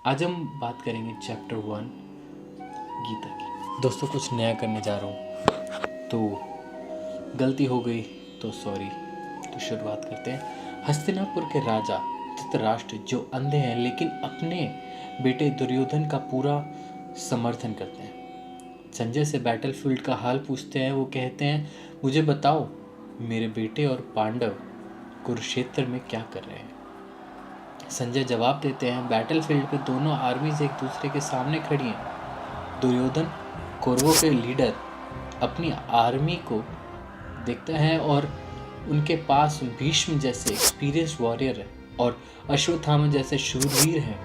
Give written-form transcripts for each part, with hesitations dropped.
आज हम बात करेंगे चैप्टर 1 गीता की। दोस्तों कुछ नया करने जा रहा हूँ, तो गलती हो गई तो सॉरी। तो शुरुआत करते हैं। हस्तिनापुर के राजा धृतराष्ट्र जो अंधे हैं लेकिन अपने बेटे दुर्योधन का पूरा समर्थन करते हैं, संजय से बैटलफील्ड का हाल पूछते हैं। वो कहते हैं, मुझे बताओ मेरे बेटे और पांडव कुरुक्षेत्र में क्या कर रहे हैं। संजय जवाब देते हैं, बैटलफील्ड पे दोनों आर्मीज एक दूसरे के सामने खड़ी हैं। दुर्योधन कौरवों के लीडर अपनी आर्मी को देखता है और उनके पास भीष्म जैसे एक्सपीरियंस वॉरियर है और अश्वत्थामा जैसे शूरवीर हैं,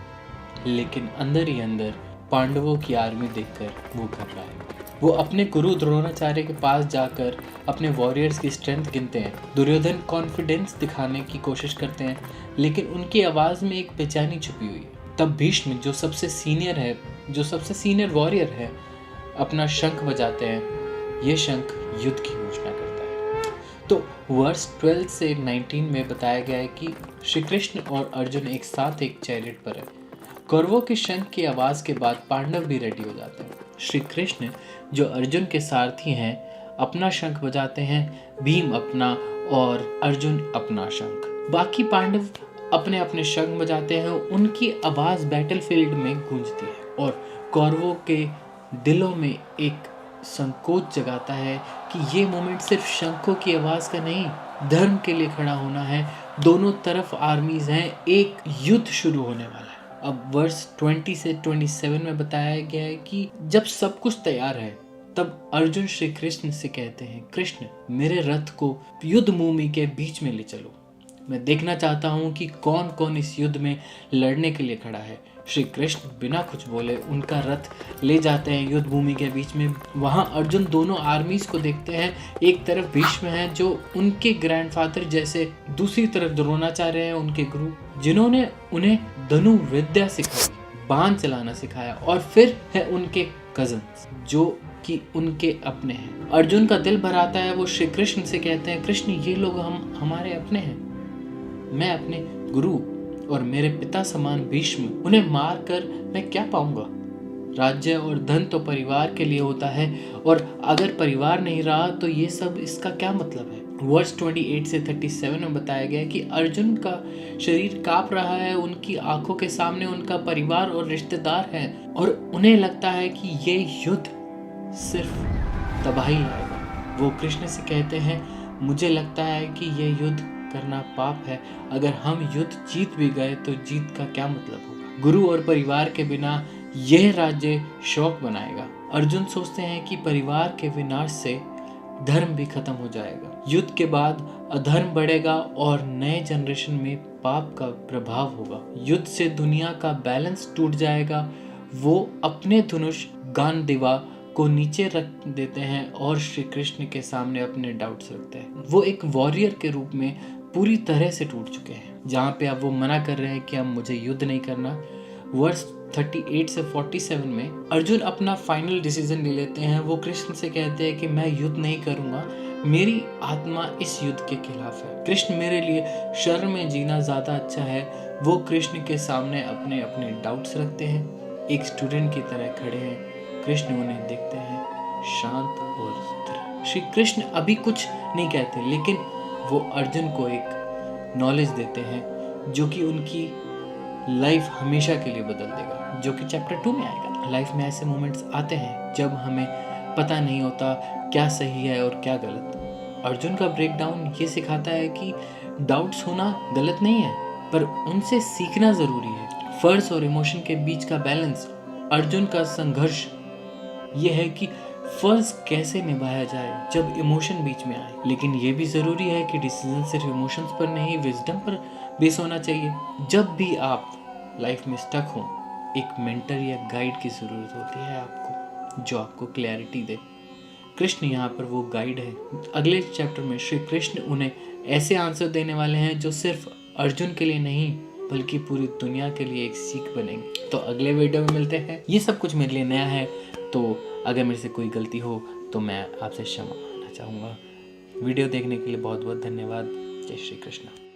लेकिन अंदर ही अंदर पांडवों की आर्मी देखकर वो घबराए। वो अपने गुरु द्रोणाचार्य के पास जाकर अपने वॉरियर्स की स्ट्रेंथ गिनते हैं। दुर्योधन कॉन्फिडेंस दिखाने की कोशिश करते हैं, लेकिन उनकी आवाज़ में एक बेचैनी छुपी हुई है। तब भीष्म जो सबसे सीनियर वॉरियर है, अपना शंख बजाते हैं। ये शंख युद्ध की घोषणा करता है। तो वर्स 12 से 19 में बताया गया है कि श्री कृष्ण और अर्जुन एक साथ एक चैरियट पर है। कौरवों के शंख की आवाज़ के बाद पांडव भी रेडी हो जाते हैं। श्री कृष्ण जो अर्जुन के सारथी हैं अपना शंख बजाते हैं, भीम अपना और अर्जुन अपना शंख। बाकी पांडव अपने अपने शंख बजाते हैं। उनकी आवाज़ बैटलफील्ड में गूंजती है और कौरवों के दिलों में एक संकोच जगाता है कि ये मोमेंट सिर्फ शंखों की आवाज़ का नहीं, धर्म के लिए खड़ा होना है। दोनों तरफ आर्मीज हैं, एक युद्ध शुरू होने वाला है। अब वर्स 20 से 27 में बताया गया है कि जब सब कुछ तैयार है तब अर्जुन श्री कृष्ण से कहते हैं, कृष्ण मेरे रथ को युद्ध भूमि के बीच में ले चलो। मैं देखना चाहता हूँ कि कौन कौन इस युद्ध में लड़ने के लिए खड़ा है। श्री कृष्ण बिना कुछ बोले उनका रथ ले जाते हैं युद्ध भूमि के बीच में। वहाँ अर्जुन दोनों आर्मीज को देखते हैं। एक तरफ भीष्म है जो उनके ग्रैंडफादर जैसे, दूसरी तरफ द्रोणाचार्य हैं उनके गुरु, जिन्होंने उन्हें धनु विद्या सिखाई, बाण चलाना सिखाया। और फिर है उनके कजन्स जो कि उनके अपने हैं। अर्जुन का दिल भर आता है। वो श्री कृष्ण से कहते हैं, कृष्ण ये लोग हमारे अपने हैं। मैं अपने गुरु और मेरे पिता समान भीष्म, उन्हें मार कर मैं क्या पाऊंगा। राज्य और धन तो परिवार के लिए होता है, और अगर परिवार नहीं रहा तो ये सब इसका क्या मतलब है। वर्स 28 से 37 में बताया गया है कि अर्जुन का शरीर कांप रहा है। उनकी आंखों के सामने उनका परिवार और रिश्तेदार हैं और उन्हें लगता है कि ये युद्ध सिर्फ तबाही लाएगा। वो कृष्ण से कहते हैं, मुझे लगता है कि ये युद्ध करना पाप है। अगर हम युद्ध जीत भी गए तो जीत का क्या मतलब होगा। गुरु और परिवार के बिना यह राज्य शौक बनाएगा। अर्जुन सोचते हैं कि परिवार के विनाश से धर्म भी खत्म हो जाएगा। युद्ध के बाद अधर्म बढ़ेगा और नए जनरेशन में पाप का प्रभाव होगा। युद्ध से दुनिया का बैलेंस टूट जाएगा। वो अपने धनुष गांडीवा को नीचे रख देते हैं और श्री कृष्ण के सामने अपने डाउट्स रखते हैं। वो एक वॉरियर के रूप में पूरी तरह से टूट चुके हैं। जहाँ पे अब वो मना कर रहे हैं कि अब मुझे युद्ध नहीं करना। वर्स 38 से 47 में अर्जुन अपना फाइनल डिसीजन ले लेते हैं। वो कृष्ण से कहते हैं कि मैं युद्ध नहीं करूँगा, मेरी आत्मा इस युद्ध के खिलाफ है। कृष्ण मेरे लिए शर्म में जीना ज़्यादा अच्छा है। वो कृष्ण के सामने अपने अपने डाउट्स रखते हैं, एक स्टूडेंट की तरह खड़े हैं। कृष्ण उन्हें देखते हैं, शांत और स्थिर। श्री कृष्ण अभी कुछ नहीं कहते, लेकिन वो अर्जुन को एक नॉलेज देते हैं जो कि उनकी लाइफ हमेशा के लिए बदल देगा, जो कि चैप्टर 2 में आएगा। लाइफ में ऐसे मोमेंट्स आते हैं जब हमें पता नहीं होता क्या सही है और क्या गलत। अर्जुन का ब्रेकडाउन ये सिखाता है कि डाउट्स होना गलत नहीं है, पर उनसे सीखना ज़रूरी है। फर्ज और इमोशन के बीच का बैलेंस। अर्जुन का संघर्ष ये है कि फर्ज कैसे निभाया जाए जब इमोशन बीच में आए, लेकिन ये भी ज़रूरी है कि डिसीजन सिर्फ इमोशंस पर नहीं, विजडम पर बेस होना चाहिए। जब भी आप लाइफ में स्टक हो, एक मेंटर या गाइड की ज़रूरत होती है आपको, जो आपको क्लैरिटी दे। कृष्ण यहाँ पर वो गाइड है। अगले चैप्टर में श्री कृष्ण उन्हें ऐसे आंसर देने वाले हैं जो सिर्फ अर्जुन के लिए नहीं बल्कि पूरी दुनिया के लिए एक सीख बनेंगे। तो अगले वीडियो में मिलते हैं। ये सब कुछ मेरे लिए नया है, तो अगर मेरे से कोई गलती हो तो मैं आपसे क्षमा मांगना चाहूँगा। वीडियो देखने के लिए बहुत बहुत धन्यवाद। जय श्री कृष्ण।